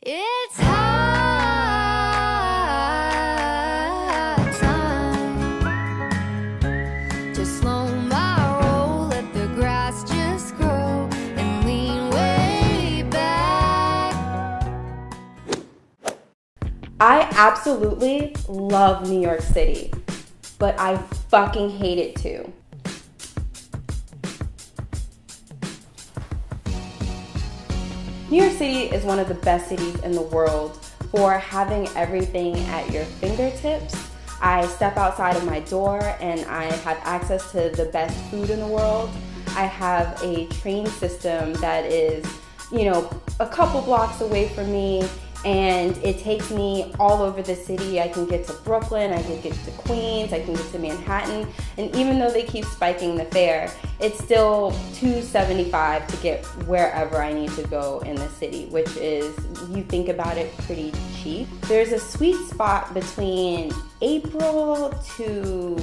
It's hard time to slow my roll, let the grass just grow and lean way back. I absolutely love New York City, but I fucking hate it too. New York City is one of the best cities in the world for having everything at your fingertips. I step outside of my door and I have access to the best food in the world. I have a train system that is, a couple blocks away from me, and it takes me all over the city. I can get to Brooklyn, I can get to Queens, I can get to Manhattan, and even though they keep spiking the fare, it's still $2.75 to get wherever I need to go in the city, which is, you think about it, pretty cheap. There's a sweet spot between April to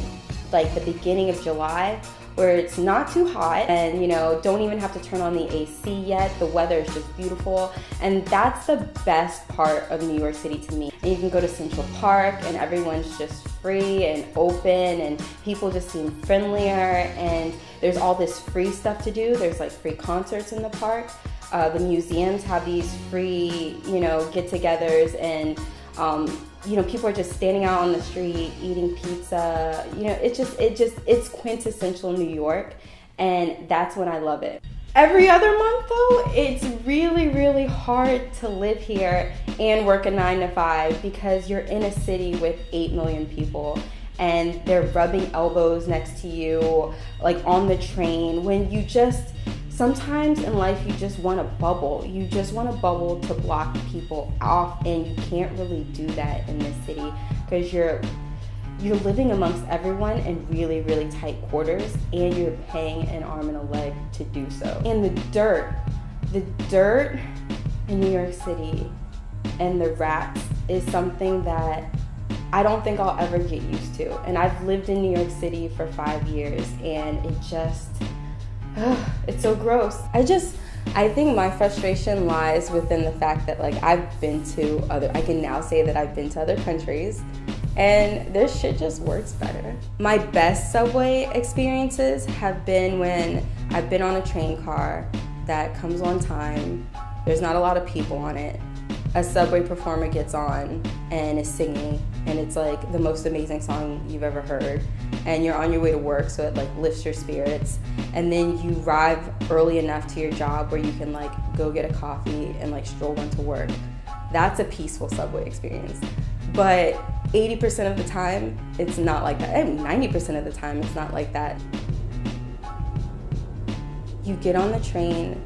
like the beginning of July where it's not too hot and don't even have to turn on the AC yet. The weather is just beautiful, and that's the best part of New York City to me. And you can go to Central Park and everyone's just free and open and people just seem friendlier, and there's all this free stuff to do. There's like free concerts in the park. The museums have these free, get-togethers, and people are just standing out on the street eating pizza. It's quintessential New York, and that's when I love it. Every other month though, it's really, really hard to live here and work a 9 to 5 because you're in a city with 8 million people and they're rubbing elbows next to you, like on the train, when sometimes in life you just want a bubble. You just want a bubble to block people off, and you can't really do that in this city because you're living amongst everyone in really, really tight quarters, and you're paying an arm and a leg to do so. And the dirt in New York City and the rats is something that I don't think I'll ever get used to. And I've lived in New York City for 5 years, and it's so gross. I think my frustration lies within the fact that I can now say that I've been to other countries, and this shit just works better. My best subway experiences have been when I've been on a train car that comes on time, there's not a lot of people on it, a subway performer gets on and is singing, and it's like the most amazing song you've ever heard, and you're on your way to work, so it lifts your spirits, and then you arrive early enough to your job where you can go get a coffee and stroll into work. That's a peaceful subway experience. But 80% of the time, it's not like that. And 90% of the time, it's not like that. You get on the train,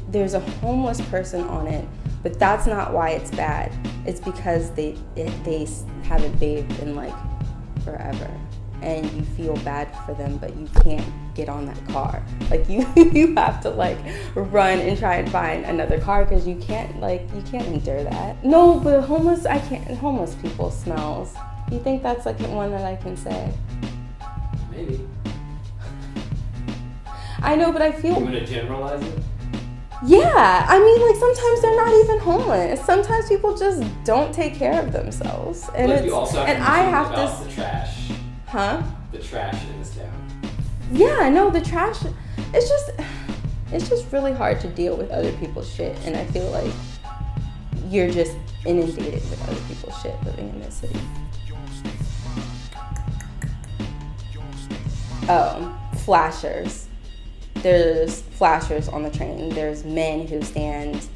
there's a homeless person on it, but that's not why it's bad. It's because they haven't bathed in forever, and you feel bad for them, but you can't get on that car. You have to run and try and find another car because you can't endure that. No, but homeless people smells. You think that's one that I can say? Maybe. I know, but I feel. You want to generalize it? Yeah, sometimes they're not even homeless. Sometimes people just don't take care of themselves, and Look, you also have to I have about to. The trash. Huh? The trash in this town. Yeah, no, the trash. It's just really hard to deal with other people's shit, and I feel like you're just inundated with other people's shit living in this city. Oh, flashers. There's flashers on the train. There's men who stand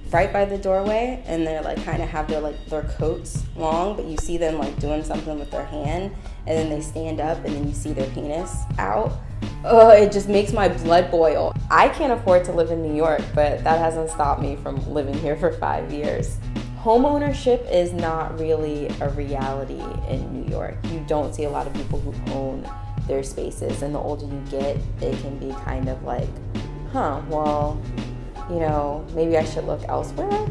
right by the doorway, and they're kind of have their coats long, but you see them doing something with their hand, and then they stand up, and then you see their penis out. It just makes my blood boil. I can't afford to live in New York, but that hasn't stopped me from living here for 5 years. Homeownership is not really a reality in New York. You don't see a lot of people who own their spaces, and the older you get, it can be kind of maybe I should look elsewhere.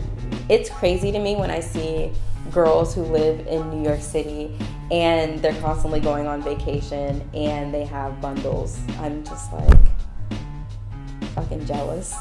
It's crazy to me when I see girls who live in New York City and they're constantly going on vacation and they have bundles. I'm just fucking jealous.